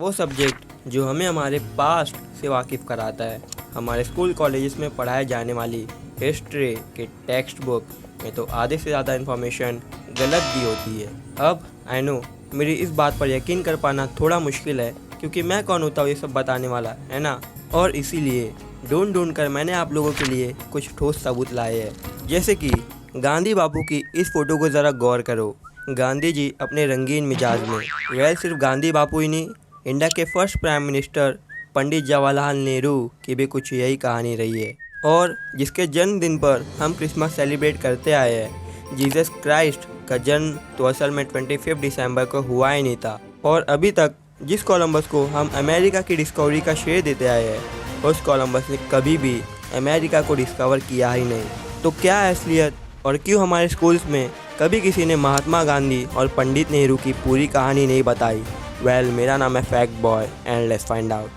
वो सब्जेक्ट जो हमें हमारे पास्ट से वाकिफ़ कराता है। हमारे स्कूल कॉलेजेस में पढ़ाए जाने वाली हिस्ट्री के टेक्स्ट बुक में तो आधे से ज़्यादा इन्फॉर्मेशन गलत भी होती है। अब आई नो मेरी इस बात पर यकीन कर पाना थोड़ा मुश्किल है, क्योंकि मैं कौन होता हूँ ये सब बताने वाला, है ना। और इसीलिए ढूंढ कर मैंने आप लोगों के लिए कुछ ठोस सबूत लाए हैं। जैसे कि गांधी बापू की इस फ़ोटो को ज़रा गौर करो। गांधी जी अपने रंगीन मिजाज में, सिर्फ गांधी बापू ही नहीं, इंडिया के first prime minister Pandit Jawaharlal Nehru की भी कुछ यही कहानी रही है, और जिसके जन्मदिन पर हम क्रिसमस सेलिब्रेट करते आए हैं। जीसस क्राइस्ट का जन्म तो असल में 25 दिसंबर को हुआ ही नहीं था, और अभी तक जिस कोलंबस को हम अमेरिका की डिस्कवरी का श्रेय देते आए हैं, उस कोलंबस ने कभी भी अमेरिका को डिस्कवर किया ही नहीं। तो क्या असलियत, और क्यों हमारे स्कूल्स में कभी किसी ने महात्मा गांधी और पंडित नेहरू की पूरी कहानी नहीं बताई? मेरा नाम है fact boy and let's find out.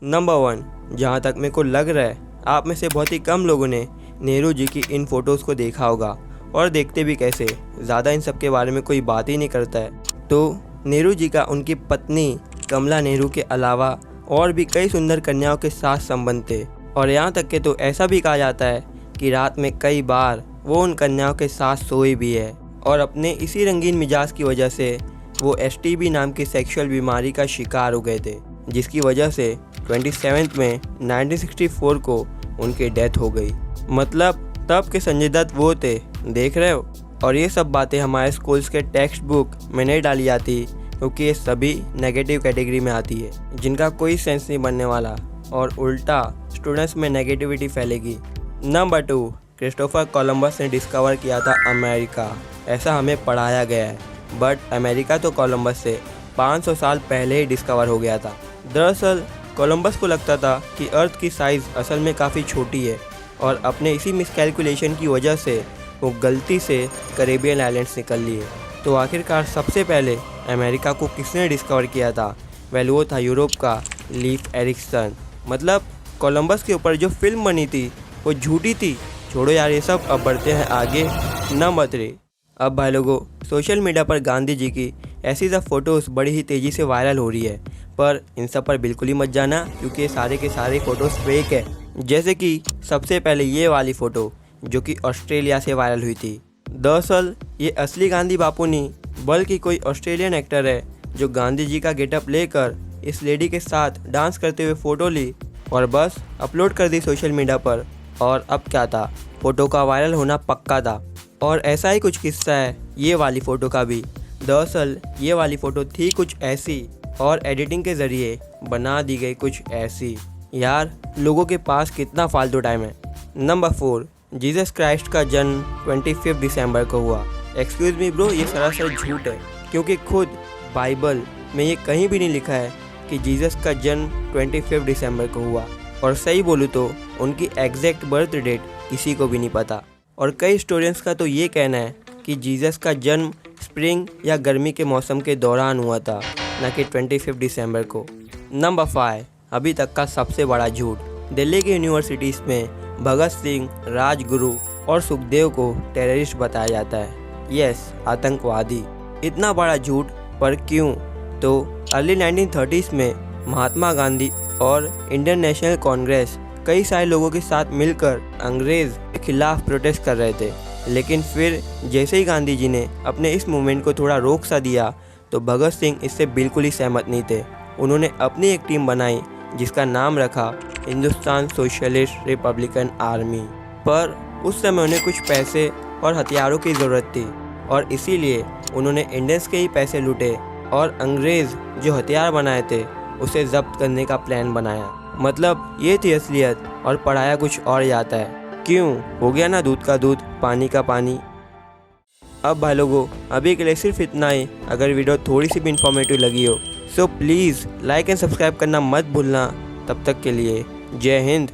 Number 1, जहाँ तक मेरे को लग रहा है आप में से बहुत ही कम लोगों ने नेहरू जी की इन फ़ोटोज़ को देखा होगा, और देखते भी कैसे, ज़्यादा इन सब के बारे में कोई बात ही नहीं करता है। तो नेहरू जी का उनकी पत्नी कमला नेहरू के अलावा और भी कई सुंदर कन्याओं के साथ संबंध थे, और यहाँ तक कि तो ऐसा भी कहा जाता है कि रात में कई बार वो उन कन्याओं के साथ सोई भी है। और अपने इसी रंगीन मिजाज की वजह से वो STD नाम की सेक्सुअल बीमारी का शिकार हो गए थे, जिसकी वजह से 27 में 1964 को उनकी डेथ हो गई। मतलब तब के संजय दत्त वो थे, देख रहे हो। और ये सब बातें हमारे स्कूल्स के टेक्स्ट बुक में नहीं डाली जाती, क्योंकि ये सभी नेगेटिव कैटेगरी में आती है, जिनका कोई सेंस नहीं बनने वाला, और उल्टा स्टूडेंट्स में नेगेटिविटी फैलेगी। नंबर 2, क्रिस्टोफर कोलंबस ने डिस्कवर किया था अमेरिका, ऐसा हमें पढ़ाया गया है। बट अमेरिका तो कोलंबस से 500 साल पहले ही डिस्कवर हो गया था। दरअसल कोलंबस को लगता था कि अर्थ की साइज़ असल में काफ़ी छोटी है, और अपने इसी मिसकैलकुलेशन की वजह से वो गलती से कैरेबियन आइलैंड्स निकल लिए। तो आखिरकार सबसे पहले अमेरिका को किसने डिस्कवर किया था? वो था यूरोप का लीफ एरिक्सन। मतलब कोलंबस के ऊपर जो फिल्म बनी थी वो झूठी थी। छोड़ो यार ये सब, अब बढ़ते हैं आगे। नंबर 3, अब भाई लोगों, सोशल मीडिया पर गांधी जी की ऐसी सब फ़ोटोज़ बड़ी ही तेज़ी से वायरल हो रही है, पर इन सब पर बिल्कुल ही मत जाना, क्योंकि ये सारे के सारे फ़ोटोज़ फेक है। जैसे कि सबसे पहले ये वाली फ़ोटो जो कि ऑस्ट्रेलिया से वायरल हुई थी। दरअसल ये असली गांधी बापू नहीं, बल्कि कोई ऑस्ट्रेलियन एक्टर है जो गांधी जी का गेटअप लेकर इस लेडी के साथ डांस करते हुए फ़ोटो ली और बस अपलोड कर दी सोशल मीडिया पर। और अब क्या था, फ़ोटो का वायरल होना पक्का था। और ऐसा ही कुछ किस्सा है ये वाली फ़ोटो का भी। दरअसल ये वाली फ़ोटो थी कुछ ऐसी, और एडिटिंग के ज़रिए बना दी गई कुछ ऐसी। यार लोगों के पास कितना फालतू टाइम है। नंबर 4, जीसस क्राइस्ट का जन्म 25 दिसंबर को हुआ। एक्सक्यूज़ मी ब्रो, ये सरासर झूठ है, क्योंकि खुद बाइबल में ये कहीं भी नहीं लिखा है कि जीसस का जन्म 25 दिसंबर को हुआ। और सही बोलूँ तो उनकी एग्जैक्ट बर्थ डेट किसी को भी नहीं पता। और कई हिस्टोरियंस का तो ये कहना है कि जीसस का जन्म स्प्रिंग या गर्मी के मौसम के दौरान हुआ था, न कि 25 दिसंबर को। नंबर 5, अभी तक का सबसे बड़ा झूठ। दिल्ली की यूनिवर्सिटीज़ में भगत सिंह, राजगुरु और सुखदेव को टेररिस्ट बताया जाता है। यस, आतंकवादी। इतना बड़ा झूठ, पर क्यों? तो अर्ली 1930s में महात्मा गांधी और इंडियन नेशनल कांग्रेस कई सारे लोगों के साथ मिलकर अंग्रेज़ के खिलाफ प्रोटेस्ट कर रहे थे। लेकिन फिर जैसे ही गांधी जी ने अपने इस मूवमेंट को थोड़ा रोक सा दिया, तो भगत सिंह इससे बिल्कुल ही सहमत नहीं थे। उन्होंने अपनी एक टीम बनाई जिसका नाम रखा हिंदुस्तान सोशलिस्ट रिपब्लिकन आर्मी। पर उस समय उन्हें कुछ पैसे और हथियारों की ज़रूरत थी, और इसीलिए उन्होंने इंडियंस के ही पैसे लूटे और अंग्रेज़ जो हथियार बनाए थे उसे जब्त करने का प्लान बनाया। मतलब ये थी असलियत, और पढ़ाया कुछ और जाता है। क्यों? हो गया ना दूध का दूध, पानी का पानी। अब भाई लोगों, अभी के लिए सिर्फ इतना ही। अगर वीडियो थोड़ी सी भी इंफॉर्मेटिव लगी हो, so please like and subscribe करना मत भूलना। तब तक के लिए जय हिंद।